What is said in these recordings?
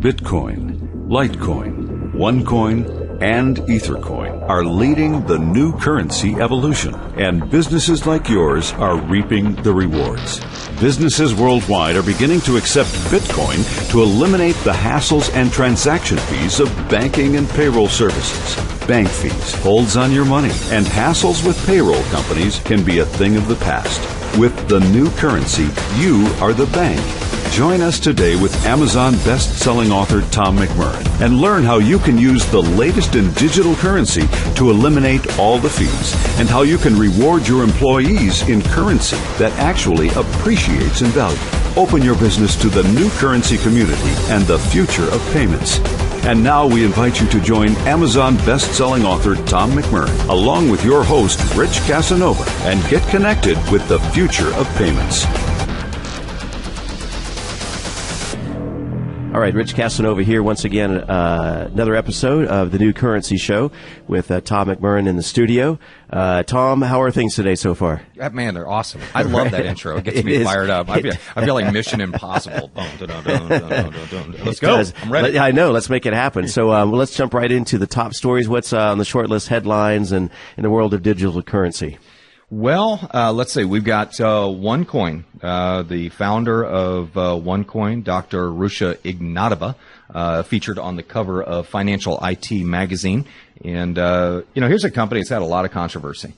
Bitcoin, Litecoin, OneCoin, and Ethercoin are leading the new currency evolution, and businesses like yours are reaping the rewards. Businesses worldwide are beginning to accept Bitcoin to eliminate the hassles and transaction fees of banking and payroll services. Bank fees, holds on your money, and hassles with payroll companies can be a thing of the past. With the new currency, you are the bank. Join us today with Amazon best-selling author Tom McMurran and learn how you can use the latest in digital currency to eliminate all the fees and how you can reward your employees in currency that actually appreciates in value. Open your business to the new currency community and the future of payments. And now we invite you to join Amazon best-selling author Tom McMurran along with your host Rich Casanova and get connected with the future of payments. All right, Rich Casanova here once again, another episode of the New Currency Show with Tom McMurran in the studio. Tom, how are things today so far? Man, they're awesome. I love that intro. It gets me fired up. I feel like Mission Impossible. Let's go. I'm ready. I know. Let's make it happen. So let's jump right into the top stories. What's on the short list headlines and in the world of digital currency? Well, let's see. We've got OneCoin. The founder of OneCoin, Dr. Russia Ignatova, featured on the cover of Financial IT magazine. And, here's a company that's had a lot of controversy.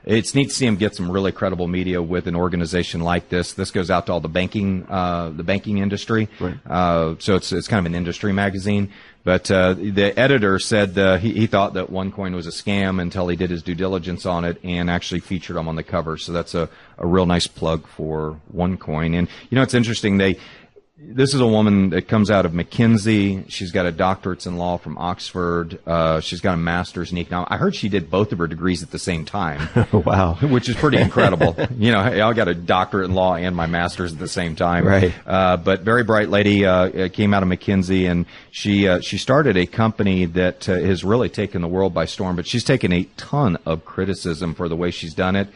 It's neat to see them get some really credible media with an organization like this. This goes out to all the banking industry. Right. So it's kind of an industry magazine. But the editor said he thought that OneCoin was a scam until he did his due diligence on it and actually featured them on the cover. So that's a real nice plug for OneCoin. And, it's interesting. This is a woman that comes out of McKinsey. She's got a doctorate in law from Oxford. She's got a master's in economics. I heard she did both of her degrees at the same time. Wow. Which is pretty incredible. I got a doctorate in law and my master's at the same time. Right. But very bright lady, came out of McKinsey, and she started a company that has really taken the world by storm, but she's taken a ton of criticism for the way she's done it.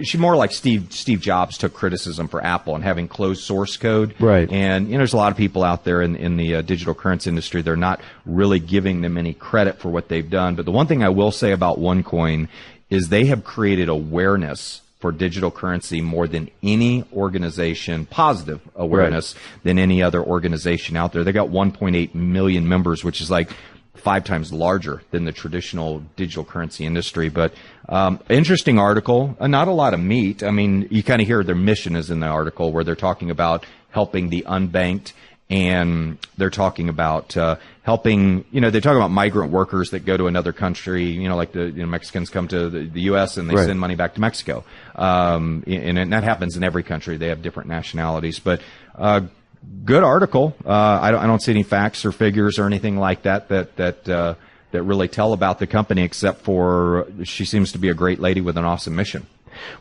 She more like Steve Jobs took criticism for Apple and having closed source code. Right. And, there's a lot of people out there in the digital currency industry. They're not really giving them any credit for what they've done. But the one thing I will say about OneCoin is they have created awareness for digital currency more than any organization, positive awareness than any other organization out there. They got 1.8 million members, which is like 5 times larger than the traditional digital currency industry. But interesting article, not a lot of meat. I mean, you kind of hear their mission is in the article where they're talking about helping the unbanked, and they're talking about helping, they talk about migrant workers that go to another country, like the Mexicans come to the U.S. and they send money back to Mexico. And that happens in every country. They have different nationalities. But good article. I don't see any facts or figures or anything like that really tell about the company, except for she seems to be a great lady with an awesome mission.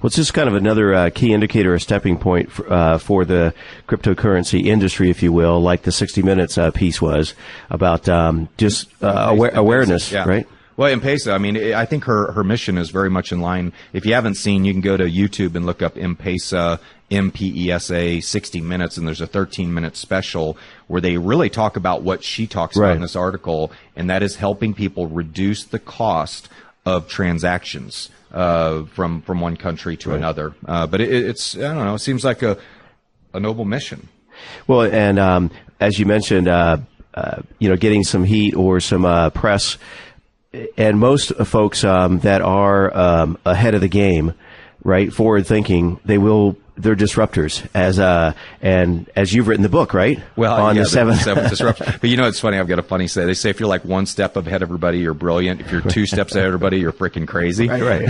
Well, it's just kind of another key indicator, a stepping point for the cryptocurrency industry, if you will, like the 60 Minutes piece was about awareness, right? Well, M-Pesa, I think her mission is very much in line. If you haven't seen, you can go to YouTube and look up M-Pesa, M-P-E-S-A, 60 Minutes, and there's a 13-minute special where they really talk about what she talks about in this article, and that is helping people reduce the cost of transactions from one country to another. But it's, I don't know, it seems like a noble mission. Well, and as you mentioned, getting some heat or some press. And most folks that are ahead of the game, right, forward thinking, they're disruptors, as you've written the book, right? Well, on the seventh disruption. But it's funny. I've got a funny say. They say if you're like one step ahead of everybody, you're brilliant. If you're 2 steps ahead of everybody, you're freaking crazy. Right.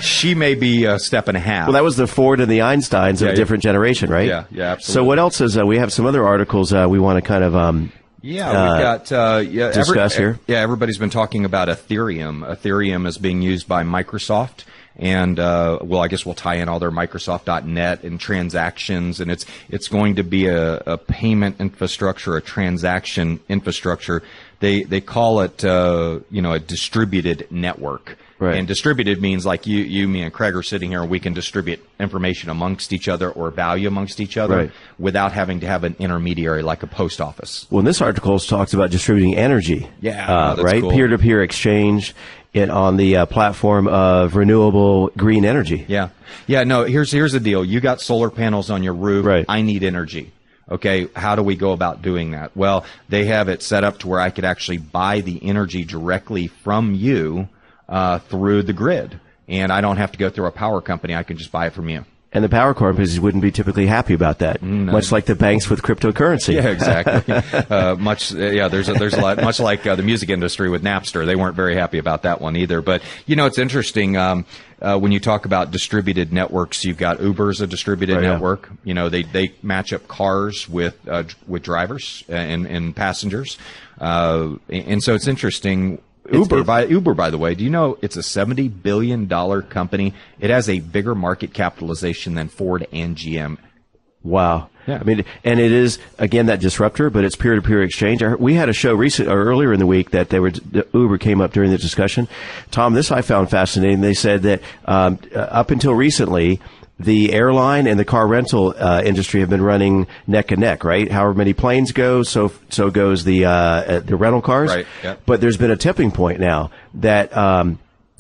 She may be a step and a half. Well, that was the Ford and the Einsteins of a different generation, right? Yeah, absolutely. So what else is? We have some other articles we want to kind of. We've got discuss here. Yeah, everybody's been talking about Ethereum. Ethereum is being used by Microsoft, And well, I guess we'll tie in all their Microsoft.net and transactions, and it's going to be a payment infrastructure, a transaction infrastructure. They call it a distributed network. Right. And distributed means like you, me, and Craig are sitting here, and we can distribute information amongst each other or value amongst each other, right, without having to have an intermediary like a post office. Well, this article talks about distributing energy. Yeah, that's right? cool. Peer-to-peer exchange on the platform of renewable green energy. Yeah. Yeah, no, here's the deal. You got solar panels on your roof. Right. I need energy. Okay, how do we go about doing that? Well, they have it set up to where I could actually buy the energy directly from you through the grid, and I don't have to go through a power company. I can just buy it from you. And the power companies wouldn't be typically happy about that, much like the banks with cryptocurrency. Yeah, exactly. There's a lot, much like the music industry with Napster. They weren't very happy about that one either. But, it's interesting. When you talk about distributed networks, you've got Uber's a distributed network. They match up cars with drivers and passengers. And so it's interesting. Uber, by the way, do you know it's a $70 billion company? It has a bigger market capitalization than Ford and GM. Wow. Yeah. I mean, and it is, again, that disruptor, but it's peer-to-peer exchange. We had a show earlier in the week that Uber came up during the discussion. Tom, this I found fascinating. They said that up until recently, the airline and the car rental industry have been running neck and neck, right? However many planes go, so goes the rental cars. Right. Yep. But there's been a tipping point now that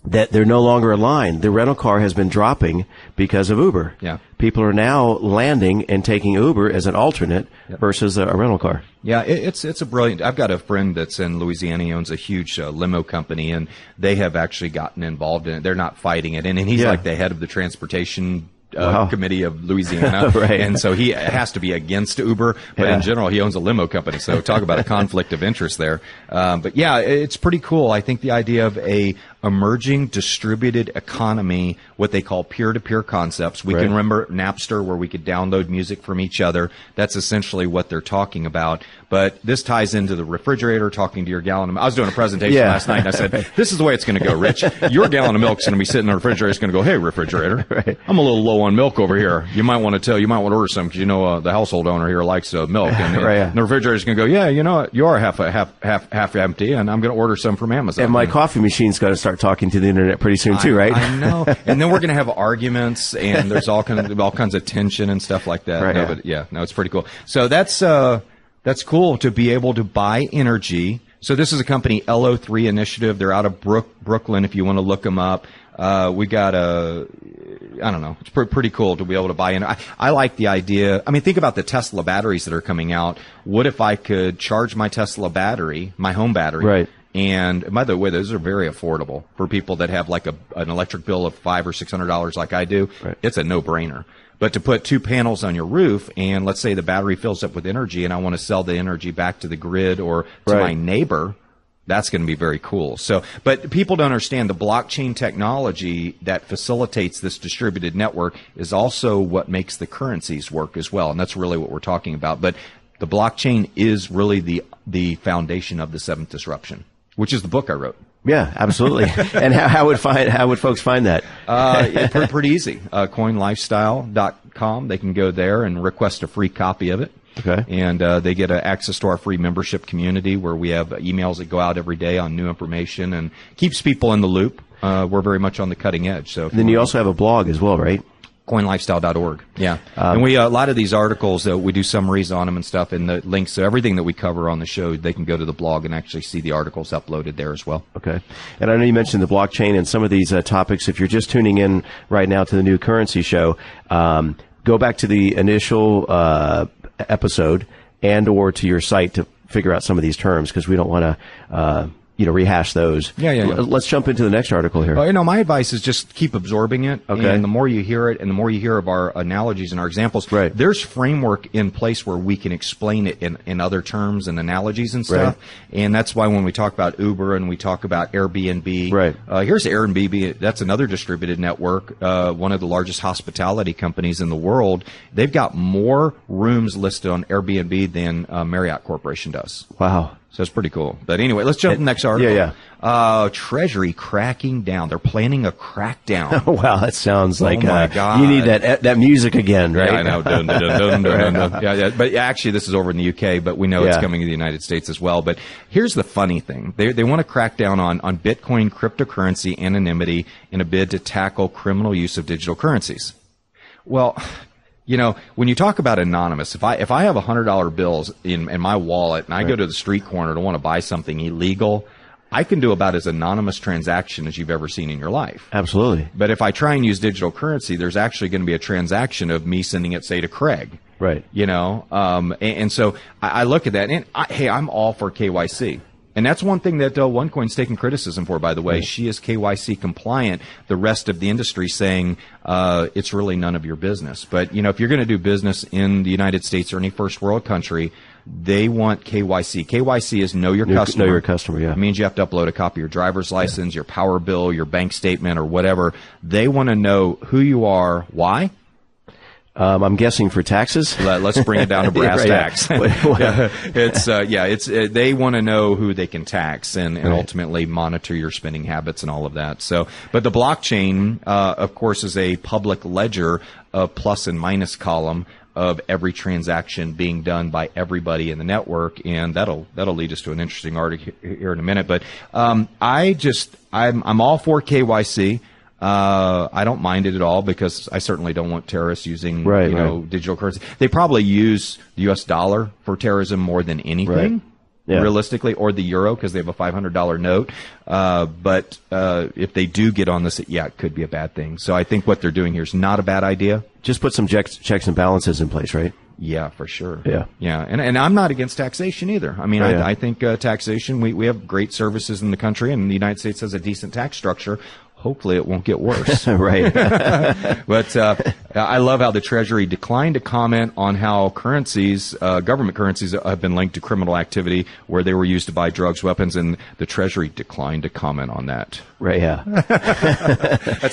they're no longer aligned. The rental car has been dropping because of Uber. Yeah. People are now landing and taking Uber as an alternate versus a rental car. Yeah, it's a brilliant. I've got a friend that's in Louisiana. He owns a huge limo company, and they have actually gotten involved in it. They're not fighting it, and he's like the head of the transportation committee of Louisiana. Right. And so he has to be against Uber, but in general, he owns a limo company. So talk about a conflict of interest there. But yeah, it's pretty cool. I think the idea of a emerging distributed economy, what they call peer-to-peer concepts. We can remember Napster, where we could download music from each other. That's essentially what they're talking about. But this ties into the refrigerator, talking to your gallon of milk. I was doing a presentation last night, and I said, this is the way it's going to go, Rich. Your gallon of milk's going to be sitting in the refrigerator. It's going to go, hey, refrigerator, I'm a little low on milk over here. You might want to order some, because the household owner here likes milk. And the refrigerator's going to go, you are half empty, and I'm going to order some from Amazon. And my coffee machine's got to start talking to the internet pretty soon too, right? I know. And then we're going to have arguments, and there's all kinds of tension and stuff like that. It's pretty cool. So that's cool to be able to buy energy. So this is a company, LO3 Initiative. They're out of Brooklyn, if you want to look them up. We got I don't know. It's pretty cool to be able to buy in. I like the idea. I mean, think about the Tesla batteries that are coming out. What if I could charge my Tesla battery, my home battery? Right. And by the way, those are very affordable for people that have like an electric bill of $500 or $600 like I do. Right. It's a no-brainer. But to put 2 panels on your roof, and let's say the battery fills up with energy, and I want to sell the energy back to the grid or to my neighbor, that's going to be very cool. So, but people don't understand the blockchain technology that facilitates this distributed network is also what makes the currencies work as well. And that's really what we're talking about. But the blockchain is really the foundation of the seventh disruption, which is the book I wrote. Yeah, absolutely. And how would folks find that? Pretty easy. Coinlifestyle.com. They can go there and request a free copy of it. Okay. And they get access to our free membership community, where we have emails that go out every day on new information and keeps people in the loop. We're very much on the cutting edge. So then you also have a blog as well, right? Coinlifestyle.org. Yeah. And we, a lot of these articles, we do summaries on them and stuff, and the links to everything that we cover on the show, they can go to the blog and actually see the articles uploaded there as well. Okay. And I know you mentioned the blockchain and some of these topics. If you're just tuning in right now to the New Currency Show, go back to the initial episode and or to your site to figure out some of these terms, because we don't want to rehash those. Yeah. Let's jump into the next article here. Well, my advice is just keep absorbing it. Okay. And the more you hear it and the more you hear of our analogies and our examples, there's framework in place where we can explain it in other terms and analogies and stuff. Right. And that's why when we talk about Uber and we talk about Airbnb, here's Airbnb. That's another distributed network, one of the largest hospitality companies in the world. They've got more rooms listed on Airbnb than Marriott Corporation does. Wow. So it's pretty cool. But anyway, let's jump to the next article. Yeah. Treasury cracking down. They're planning a crackdown. Wow, that sounds like my God. you need that music again, right? Yeah, I know. Dun, dun, dun, dun, dun, dun. Yeah. But actually, this is over in the UK, but we know it's coming to the United States as well. But here's the funny thing. They want to crack down on Bitcoin cryptocurrency anonymity in a bid to tackle criminal use of digital currencies. Well, when you talk about anonymous, if I have $100 bills in my wallet and I go to the street corner to want to buy something illegal, I can do about as anonymous transaction as you've ever seen in your life. Absolutely. But if I try and use digital currency, there's actually going to be a transaction of me sending it, say, to Craig. Right. And so I look at that, and I'm all for KYC. And that's one thing that OneCoin's taking criticism for, by the way. She is KYC compliant. The rest of the industry saying it's really none of your business. But, if you're going to do business in the United States or any first world country, they want KYC. KYC is know your customer. Know your customer, yeah. It means you have to upload a copy of your driver's license, your power bill, your bank statement, or whatever. They want to know who you are. Why? I'm guessing for taxes. Let's bring it down to brass tacks. They want to know who they can tax and ultimately monitor your spending habits and all of that. So, but the blockchain, of course, is a public ledger of plus and minus column of every transaction being done by everybody in the network, and that'll lead us to an interesting article here in a minute. But I'm all for KYC. I don't mind it at all because I certainly don't want terrorists using digital currency. They probably use the U.S. dollar for terrorism more than anything, realistically, or the euro because they have a $500 note. But if they do get on this, it could be a bad thing. So I think what they're doing here is not a bad idea. Just put some checks and balances in place, right? Yeah, for sure. Yeah. And I'm not against taxation either. I mean, I think taxation, we have great services in the country, and the United States has a decent tax structure. Hopefully it won't get worse. Right. But I love how the Treasury declined to comment on how currencies, government currencies, have been linked to criminal activity where they were used to buy drugs, weapons, and the Treasury declined to comment on that. Right, yeah.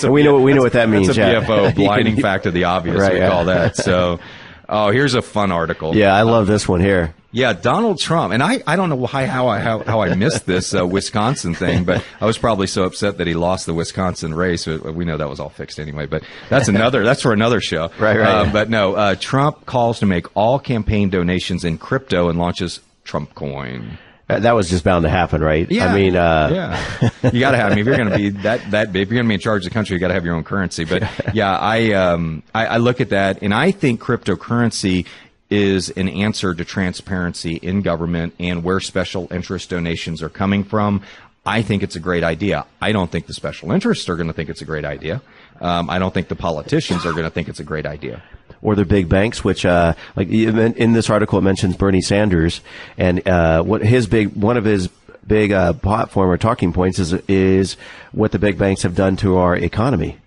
We know what that means. That's a BFO, blinding fact of the obvious, we call that. So, here's a fun article. Yeah, I love this one here. Yeah, Donald Trump, and I don't know how I missed this Wisconsin thing, but I was probably so upset that he lost the Wisconsin race. We know that was all fixed anyway, but that's for another show. Right. But no, Trump calls to make all campaign donations in crypto and launches Trump Coin. That was just bound to happen, right? Yeah. I mean, you got to have. I mean, if you're going to be that big, if you're going to be in charge of the country, you got to have your own currency. But I look at that, and I think cryptocurrency is an answer to transparency in government and where special interest donations are coming from. I think it's a great idea. I don't think the special interests are going to think it's a great idea. I don't think the politicians are going to think it's a great idea. Or the big banks, which, like in this article, it mentions Bernie Sanders, and one of his big platform or talking points is what the big banks have done to our economy.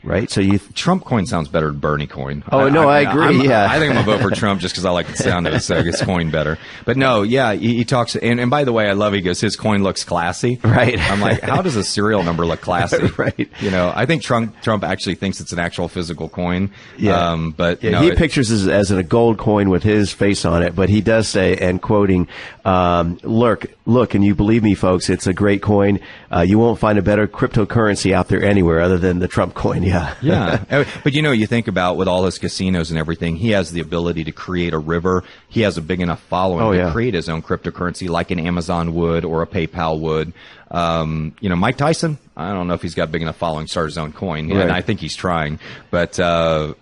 Right, so Trump Coin sounds better than Bernie Coin. I agree. I think I'm gonna vote for Trump just because I like the sound of his coin better. But no, he talks. And by the way, I love he goes, his coin looks classy. Right. I'm like, how does a serial number look classy? Right. I think Trump actually thinks it's an actual physical coin. Yeah. He pictures it as a gold coin with his face on it, but he does say, and quoting, look, and you believe me, folks, it's a great coin. You won't find a better cryptocurrency out there anywhere other than the Trump coin. Yeah. But you think about with all his casinos and everything, he has the ability to create a river. He has a big enough following to create his own cryptocurrency like an Amazon would or a PayPal would. Mike Tyson, I don't know if he's got big enough following to start his own coin, and I think he's trying. But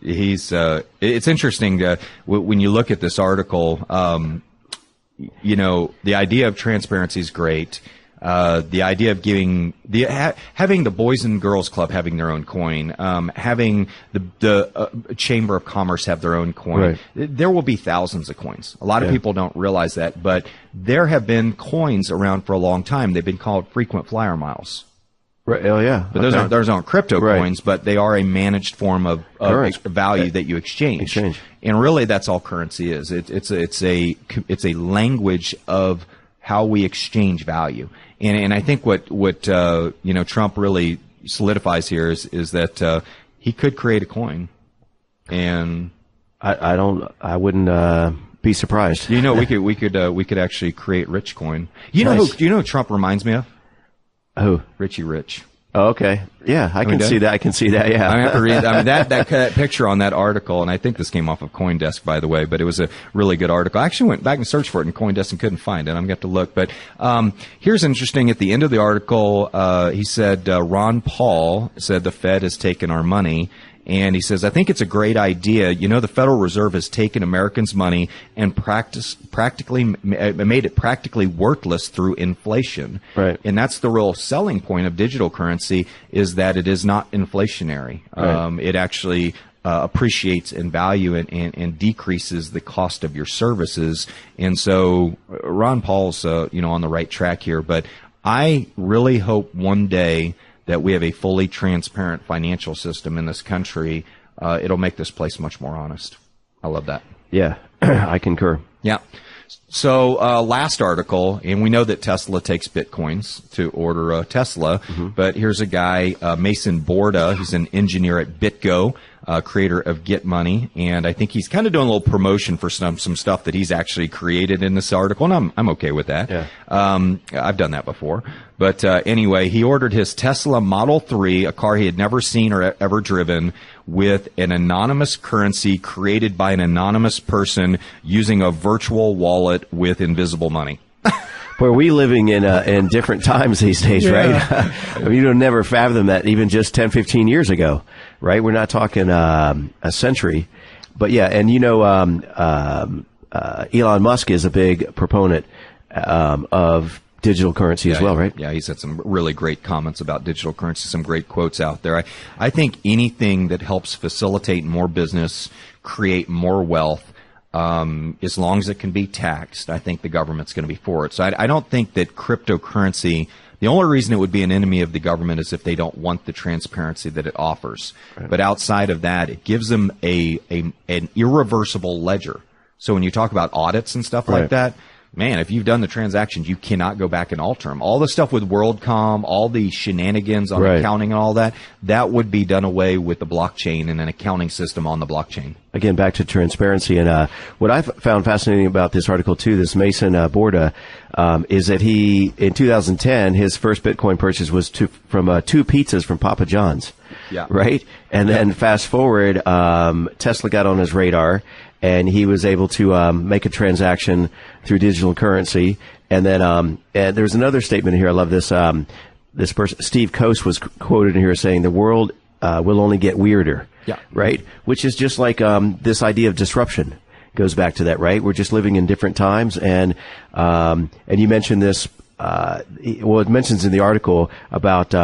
it's interesting when you look at this article, the idea of transparency is great. The idea of having the Boys and Girls Club having their own coin, having the Chamber of Commerce have their own coin. Right. There will be thousands of coins. A lot of people don't realize that, but there have been coins around for a long time. They've been called frequent flyer miles. Right. Oh, yeah. But those aren't crypto coins, but they are a managed form of value that you exchange. And really, that's all currency is. It's a language of how we exchange value. And I think what Trump really solidifies here is that he could create a coin. And I wouldn't be surprised. You know, we could actually create Rich Coin. You know Nice. do you know who Trump reminds me of? Who? Richie Rich. Oh, okay. Yeah, I can see that. I can see that. Yeah. I have to read. I mean, that picture on that article, and I think this came off of CoinDesk, by the way, but it was a really good article. I actually went back and searched for it in CoinDesk and couldn't find it. I'm going to have to look. But here's interesting. At the end of the article, he said Ron Paul said the Fed has taken our money. And he says, I think it's a great idea. You know, the Federal Reserve has taken Americans' money and made it practically worthless through inflation. Right. And that's the real selling point of digital currency, is that it is not inflationary. Right. It actually appreciates in value and decreases the cost of your services. And so Ron Paul's, on the right track here. But I really hope one day that we have a fully transparent financial system in this country. It'll make this place much more honest. I love that. Yeah, I concur. Yeah. So last article, and we know that Tesla takes Bitcoins to order a Tesla, but here's a guy, Mason Borda. He's an engineer at BitGo, creator of Get Money, and I think he's kind of doing a little promotion for some stuff that he's actually created in this article, and I'm okay with that. Yeah. I've done that before. But anyway, he ordered his Tesla Model 3, a car he had never seen or ever driven, with an anonymous currency created by an anonymous person using a virtual wallet with invisible money. Where we living in different times these days, right? I mean, you'd never fathom that even just 10, 15 years ago, right? We're not talking a century. But yeah, and Elon Musk is a big proponent of digital currency as well, right? Yeah, he's had some really great comments about digital currency, some great quotes out there. I think anything that helps facilitate more business, create more wealth, as long as it can be taxed, I think the government's going to be for it. So I don't think that cryptocurrency, the only reason it would be an enemy of the government is if they don't want the transparency that it offers. Right. But outside of that, it gives them an irreversible ledger. So when you talk about audits and stuff like that, man, if you've done the transactions, you cannot go back and alter them. All the stuff with WorldCom, all the shenanigans on accounting and all that, that would be done away with the blockchain and an accounting system on the blockchain. Again, back to transparency. And what I found fascinating about this article, too, this Mason Borda, is that he, in 2010, his first Bitcoin purchase was from 2 pizzas from Papa John's. Yeah. Right? And then fast forward, Tesla got on his radar, and he was able to make a transaction through digital currency. And then and there's another statement here. I love this. This person, Steve Coase, was quoted in here saying, "The world will only get weirder." Yeah. Right? Which is just like this idea of disruption goes back to that, right? We're just living in different times. And you mentioned this, it mentions in the article about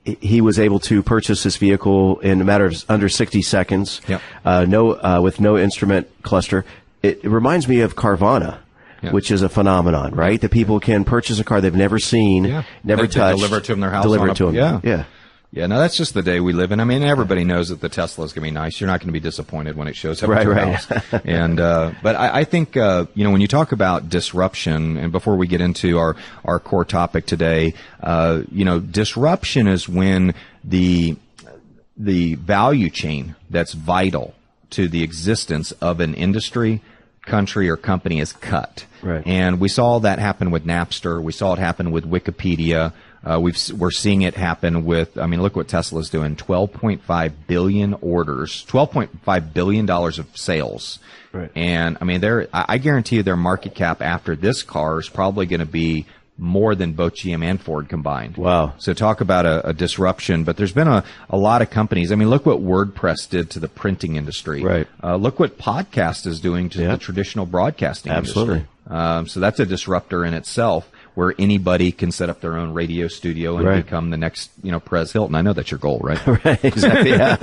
he was able to purchase this vehicle in a matter of under 60 seconds, with no instrument cluster. It reminds me of Carvana, which is a phenomenon, right? That people can purchase a car they've never seen, never touched, deliver it to them their house, deliver it to them. Yeah, no, that's just the day we live in. I mean, everybody knows that the Tesla is going to be nice. You're not going to be disappointed when it shows up at your house. And but I think when you talk about disruption, and before we get into our core topic today, disruption is when the value chain that's vital to the existence of an industry, country, or company is cut. Right. And we saw that happen with Napster. We saw it happen with Wikipedia. We're seeing it happen with, look what Tesla's doing, 12.5 billion orders, $12.5 billion of sales. Right. And I guarantee you their market cap after this car is probably going to be more than both GM and Ford combined. Wow. So talk about a disruption, but there's been a lot of companies. Look what WordPress did to the printing industry. Right. Look what podcast is doing to the traditional broadcasting industry. So that's a disruptor in itself, where anybody can set up their own radio studio and become the next, Perez Hilton. I know that's your goal, right? Right, exactly. Yeah.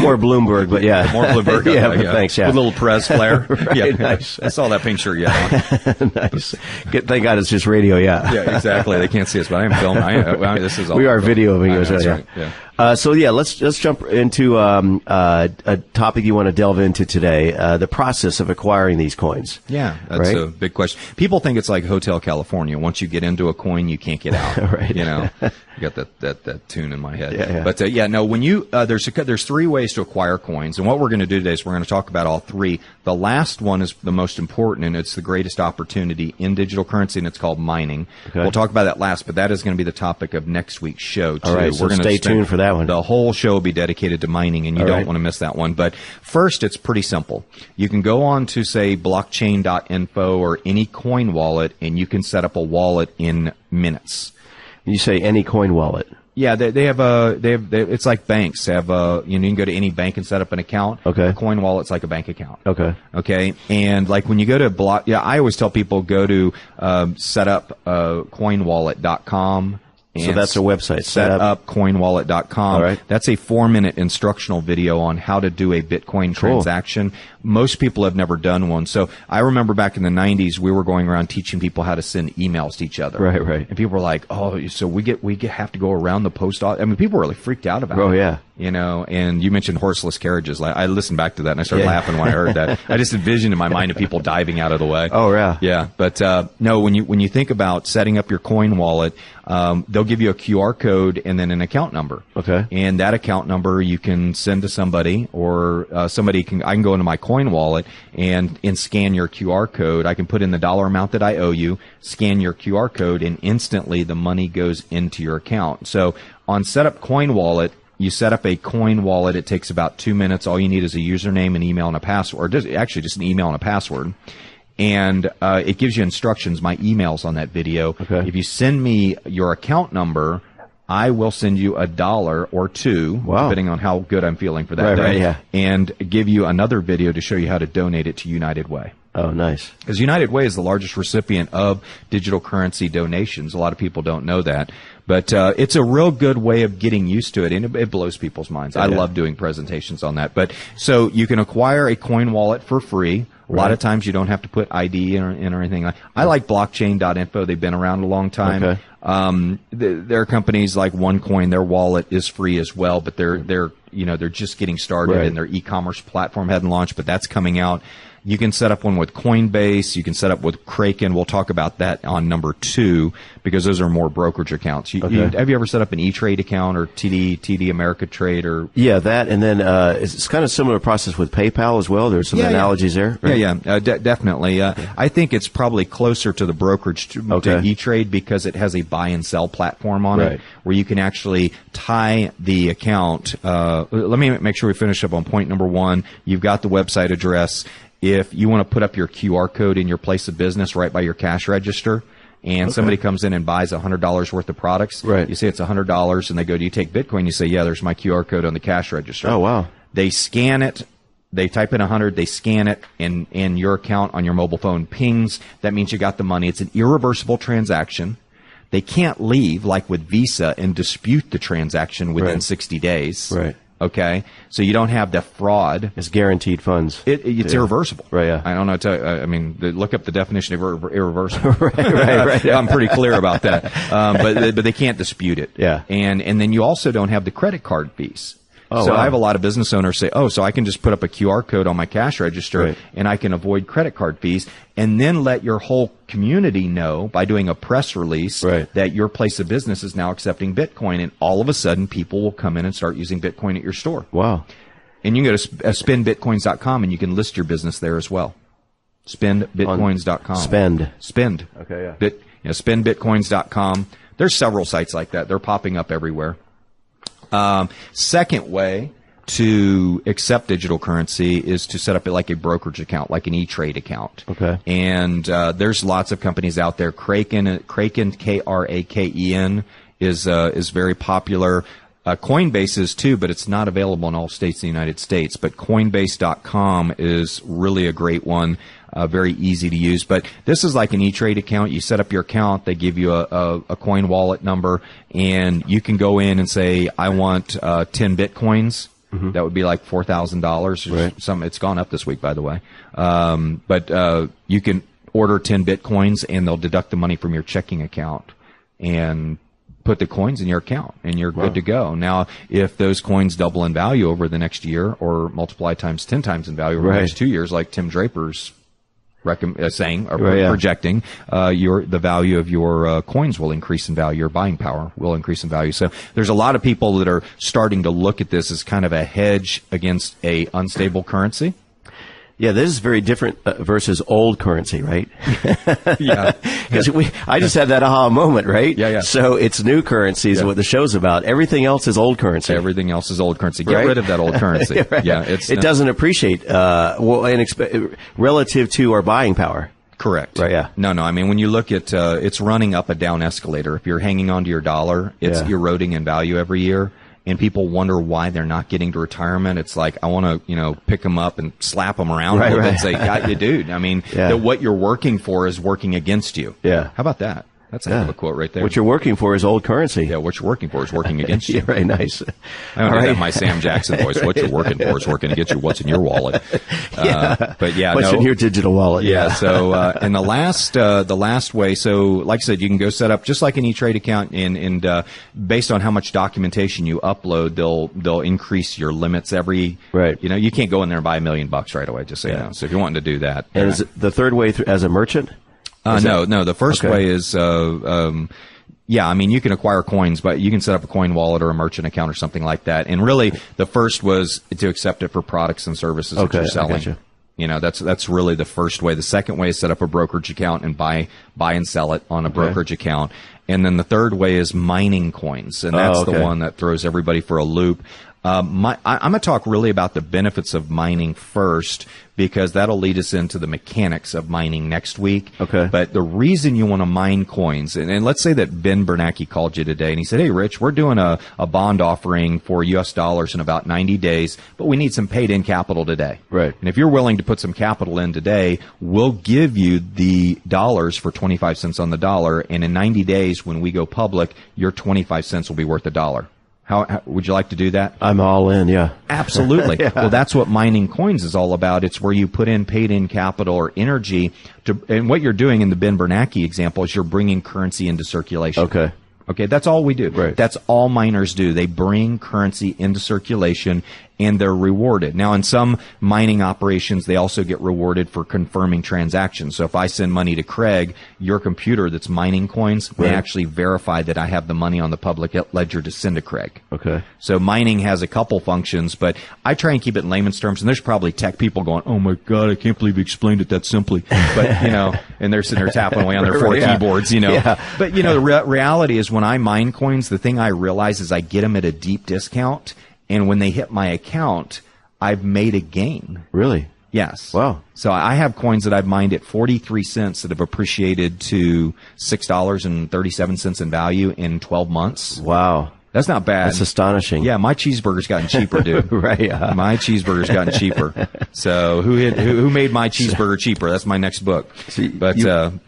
More Bloomberg, but yeah. More Bloomberg. Yeah. Thanks. Yeah. With a little Perez flair. Nice. I saw that pink shirt you had on. Nice. Thank God it's just radio. Yeah. Yeah, exactly. They can't see us, but I am filming. This is all. We are videoing. That's right. Yeah. So yeah, let's jump into a topic you want to delve into today: the process of acquiring these coins. Yeah, that's a big question. People think it's like Hotel California. Once you get into a coin, you can't get out. Right. You know, you got that tune in my head. Yeah. But no, when you there's 3 ways to acquire coins, and what we're going to do today is we're going to talk about all 3. The last one is the most important, and it's the greatest opportunity in digital currency, and it's called mining. Okay. We'll talk about that last, but that is going to be the topic of next week's show too. All right, so we're going stay tuned for that one. The whole show will be dedicated to mining, and you don't want to miss that one. But first, it's pretty simple. You can go on to, say, blockchain.info or any coin wallet, and you can set up a wallet in minutes. You say any coin wallet. Yeah, they have it's like banks. They have you can go to any bank and set up an account. Okay. A coin wallet's like a bank account. Okay. And like when you go to I always tell people go to setupcoinwallet.com. So that's a website. Setupcoinwallet.com. All right. That's a 4-minute instructional video on how to do a Bitcoin transaction. Most people have never done one. So I remember back in the 90s, we were going around teaching people how to send emails to each other. Right. And people were like, "Oh, so we have to go around the post office." I mean, people were really freaked out about it. Oh yeah. You know, and you mentioned horseless carriages. I listened back to that and I started laughing when I heard that. I just envisioned in my mind of people diving out of the way. Oh yeah. Yeah. But, no, when you think about setting up your coin wallet, they'll give you a QR code and then an account number. Okay. And that account number you can send to somebody, or I can go into my coin wallet and scan your QR code. I can put in the dollar amount that I owe you, scan your QR code, and instantly the money goes into your account. So on Setup Coin Wallet, you set up a coin wallet. It takes about 2 minutes. All you need is a username, an email, and a password. Actually, just an email and a password. And it gives you instructions. My email's on that video. Okay. If you send me your account number, I will send you $1 or $2, depending on how good I'm feeling for that day, right, yeah. and give you another video to show you how to donate it to United Way. Oh, nice. Because United Way is the largest recipient of digital currency donations. A lot of people don't know that. But it's a real good way of getting used to it, and it blows people's minds. I love doing presentations on that. But so you can acquire a coin wallet for free. A lot of times you don't have to put ID in or anything. I like blockchain.info. They've been around a long time. Okay. There are companies like OneCoin. Their wallet is free as well, but they're just getting started, and their e-commerce platform hadn't launched, but that's coming out. You can set up one with Coinbase. You can set up with Kraken. We'll talk about that on number 2 because those are more brokerage accounts. Have you ever set up an E-Trade account or TD Ameritrade or? Yeah, that, and then it's kind of similar process with PayPal as well. There's some analogies there. Right? Yeah, definitely. I think it's probably closer to the brokerage to E-Trade because it has a buy and sell platform on it where you can actually tie the account. Let me make sure we finish up on point number 1. You've got the website address. If you want to put up your QR code in your place of business right by your cash register, and somebody comes in and buys $100 worth of products, you say it's $100, and they go, "Do you take Bitcoin?" You say, "Yeah, there's my QR code on the cash register." Oh, wow. They scan it. They type in 100, they scan it, and your account on your mobile phone pings. That means you got the money. It's an irreversible transaction. They can't leave, like with Visa, and dispute the transaction within 60 days. Right. Okay, so you don't have the fraud. It's guaranteed funds. It's irreversible. Right, yeah. I don't know. I mean, look up the definition of irreversible. right. I'm pretty clear about that. But they can't dispute it. Yeah. And then you also don't have the credit card fees. Oh, so wow. I have a lot of business owners say, so I can just put up a QR code on my cash register and I can avoid credit card fees, and then let your whole community know by doing a press release that your place of business is now accepting Bitcoin, and all of a sudden people will come in and start using Bitcoin at your store. Wow. And you can go to spendbitcoins.com and you can list your business there as well. Spendbitcoins.com. Spend. Okay, yeah. Spendbitcoins.com. There's several sites like that. They're popping up everywhere. Second way to accept digital currency is to set up like a brokerage account, like an E-Trade account. Okay. And there's lots of companies out there. Kraken, Kraken, is very popular. Coinbase is too, but it's not available in all states in the United States. But Coinbase.com is really a great one. Very easy to use. But this is like an E-Trade account. You set up your account. They give you a coin wallet number, and you can go in and say, I want 10 Bitcoins. Mm-hmm. That would be like $4,000. Right. It's gone up this week, by the way. But you can order 10 Bitcoins, and they'll deduct the money from your checking account. And put the coins in your account and you're good to go. Now, if those coins double in value over the next year or multiply times 10 times in value over the next 2 years, like Tim Draper's saying or projecting, the value of your coins will increase in value. Your buying power will increase in value. So there's a lot of people that are starting to look at this as kind of a hedge against a unstable currency. Yeah, this is very different versus old currency, right? Yeah. Because I just had that aha moment, right? Yeah. So it's new currency is what the show's about. Everything else is old currency. Everything else is old currency. Get rid of that old currency. Right. Yeah, it doesn't appreciate relative to our buying power. Correct. Right, yeah. No, I mean, when you look at, it's running up a down escalator. If you're hanging on to your dollar, it's eroding in value every year. And people wonder why they're not getting to retirement. It's like, I want to, pick them up and slap them around a little bit and say, got you, dude. I mean, that what you're working for is working against you. Yeah. How about that? That's a heck of a quote right there. What you're working for is old currency. Yeah, what you're working for is working against you. Right, nice. I don't have my Sam Jackson voice. What you're working for is working against you. What's in your wallet? But what's in your digital wallet? Yeah. So, and the last way, so like I said, you can go set up just like an E-Trade account and based on how much documentation you upload, they'll increase your limits every, you can't go in there and buy $1 million right away, just so you know. So if you're wanting to do that. And is the third way as a merchant? No. The first way is, I mean, you can acquire coins, but you can set up a coin wallet or a merchant account or something like that. And really, the first was to accept it for products and services that you're selling. I gotcha. That's really the first way. The second way is set up a brokerage account and buy and sell it on a brokerage account. And then the third way is mining coins, and that's the one that throws everybody for a loop. I'm going to talk really about the benefits of mining first, because that'll lead us into the mechanics of mining next week. Okay. But the reason you want to mine coins, and let's say that Ben Bernanke called you today and he said, hey, Rich, we're doing a bond offering for U.S. dollars in about 90 days, but we need some paid-in capital today. Right. And if you're willing to put some capital in today, we'll give you the dollars for 25 cents on the dollar, and in 90 days when we go public, your 25 cents will be worth $1. How would you like to do that? I'm all in, yeah. Absolutely. Well, that's what mining coins is all about. It's where you put in paid-in capital or energy and what you're doing in the Ben Bernanke example is you're bringing currency into circulation. Okay, that's all we do. Right. That's all miners do. They bring currency into circulation, and they're rewarded. Now, in some mining operations, they also get rewarded for confirming transactions. So if I send money to Craig, your computer that's mining coins may actually verify that I have the money on the public ledger to send to Craig. Okay. So mining has a couple functions, but I try and keep it in layman's terms, and there's probably tech people going, oh my God, I can't believe you explained it that simply. But, and they're sitting there tapping away on their four keyboards, But, the reality is when I mine coins, the thing I realize is I get them at a deep discount. And when they hit my account, I've made a gain. Really? Yes. Wow. So I have coins that I've mined at 43 cents that have appreciated to $6.37 in value in 12 months. Wow. That's not bad. That's astonishing. Yeah, my cheeseburger's gotten cheaper, dude. Right. My cheeseburger's gotten cheaper. So who made my cheeseburger cheaper? That's my next book. But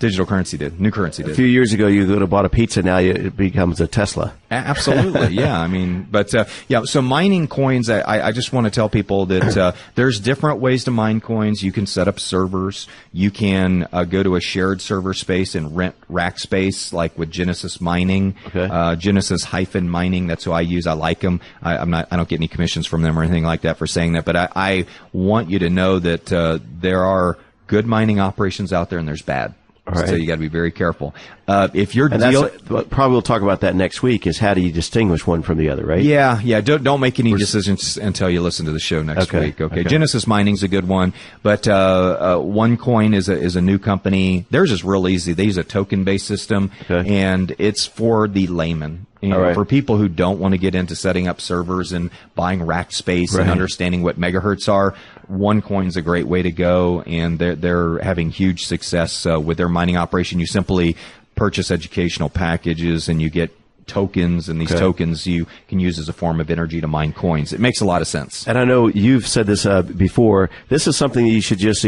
digital currency did. New currency did. A few years ago, you could have bought a pizza. Now it becomes a Tesla. Absolutely. Yeah. I mean, but so mining coins, I just want to tell people that there's different ways to mine coins. You can set up servers. You can go to a shared server space and rent rack space, like with Genesis Mining. Okay. Genesis-Mining. That's who I use. I like them. I don't get any commissions from them or anything like that for saying that. But I want you to know that there are good mining operations out there and there's bad. Right. So you got to be very careful. If you're probably we'll talk about that next week. Is how do you distinguish one from the other, right? Yeah. Don't make any decisions until you listen to the show next week. Okay. Genesis Mining's a good one, but OneCoin is a new company. Theirs is real easy. They use a token-based system, and it's for the layman. For people who don't want to get into setting up servers and buying rack space and understanding what megahertz are, OneCoin's a great way to go, and they're having huge success with their mining operation. You simply purchase educational packages and you get tokens, and these tokens you can use as a form of energy to mine coins. It makes a lot of sense. And I know you've said this before. This is something that you should just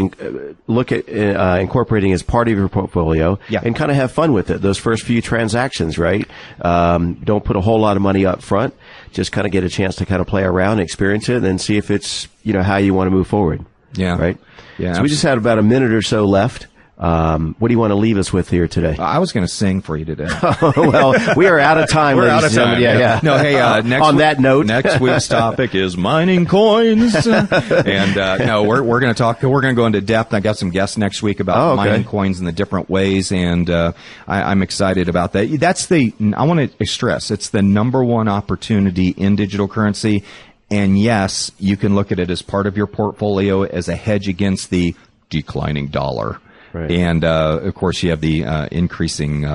look at incorporating as part of your portfolio and kind of have fun with it. Those first few transactions, right? Don't put a whole lot of money up front. Just kind of get a chance to kind of play around, experience it, and then see if it's how you want to move forward. Yeah. Right? Yeah. So we just had about a minute or so left. What do you want to leave us with here today? I was going to sing for you today. Well, we are out of time. We're out of time. Yeah. No, hey, that note, next week's topic is mining coins, and no, we're going to talk. We're going to go into depth. I got some guests next week about mining coins in the different ways, and I'm excited about that. I want to stress it's the number one opportunity in digital currency, and yes, you can look at it as part of your portfolio as a hedge against the declining dollar. Right. And, of course, you have the increasing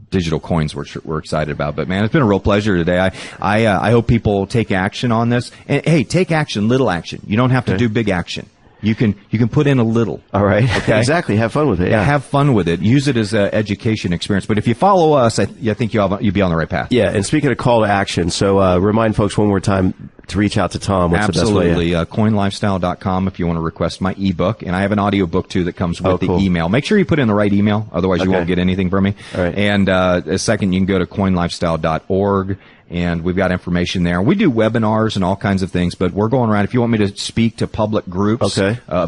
digital coins, which we're excited about. But, man, it's been a real pleasure today. I hope people take action on this. And, hey, take action, little action. You don't have to do big action. You can put in a little. All right. Okay? Exactly. Have fun with it. Yeah. Have fun with it. Use it as an education experience. But if you follow us, I think you'll be on the right path. Yeah. And speaking of call to action, so remind folks one more time to reach out to Tom. What's Absolutely. the best way? Coinlifestyle.com if you want to request my ebook. And I have an audio book, too, that comes with the cool. email. Make sure you put in the right email. Otherwise, you won't get anything from me. All right. And second, you can go to coinlifestyle.org. And we've got information there. We do webinars and all kinds of things, but we're going around. If you want me to speak to public groups,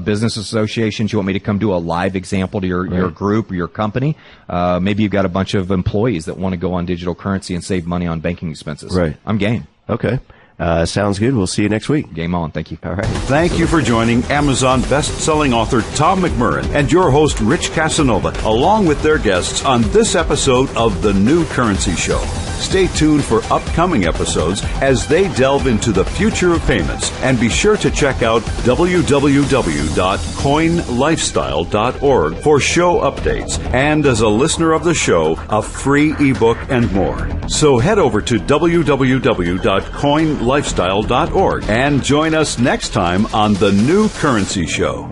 business associations, you want me to come do a live example to your group or your company, maybe you've got a bunch of employees that want to go on digital currency and save money on banking expenses. Right. I'm game. Okay. Sounds good. We'll see you next week. Game on. Thank you. All right. Thank you for joining Amazon best-selling author Tom McMurran and your host Rich Casanova, along with their guests on this episode of The New Currency Show. Stay tuned for upcoming episodes as they delve into the future of payments, and be sure to check out www.coinlifestyle.org for show updates and, as a listener of the show, a free ebook and more. So head over to www.coinlifestyle.org and join us next time on The New Currency Show.